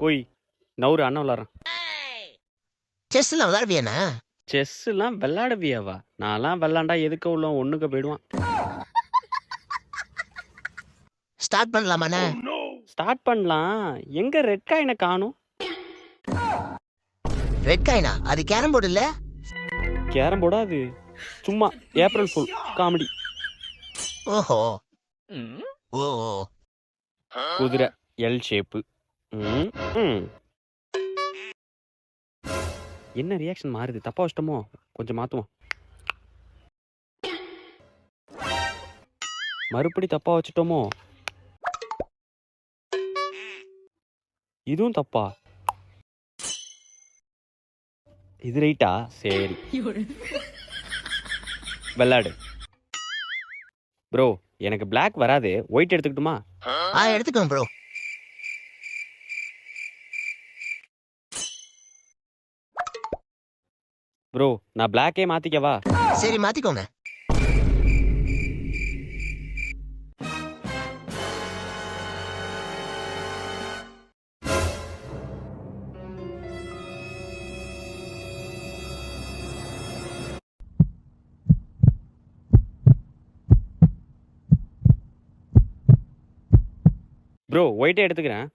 ஓய் நவுரு அண்ணன் விளாட்றேன். செஸ்ல விளையாடுவியாண்ணா? செஸ்லாம் விளையாடுவியாவா? நான்லாம் விளாண்டா எதுக்கு உள்ள ஒண்ணுக்கு போயிடுவான். ஸ்டார்ட் பண்ணலாமாண்ணா? ஸ்டார்ட் பண்ணலாம். எங்க ரெட் காயினை காணும்? ரெட் காயினா? அது கேரம் போர்டு இல்ல? கேரம் போர்டா அது? சும்மா ஏப்ரல் ஃபுல் காமெடி. ஓஹோ. ஓ. குதிரை எல் ஷேப்பு. என்ன ரியாக்ஷன் மாறுது? தப்பா வச்சிட்டோமோ? கொஞ்சம் மாத்துவோம். மறுபடி தப்பா வச்சுட்டோமோ? இதுவும் தப்பா? இது ரைட்டா? சரி விளையாடு. ப்ரோ எனக்கு பிளாக் வராது, ஒயிட் எடுத்துக்கிட்டுமா? எடுத்துக்கோங்க ப்ரோ. ப்ரோ நான் பிளாக்கே மாத்திக்கவா? சரி மாத்திக்கோங்க. ப்ரோ ஒயிட்டே எடுத்துக்கிறேன்.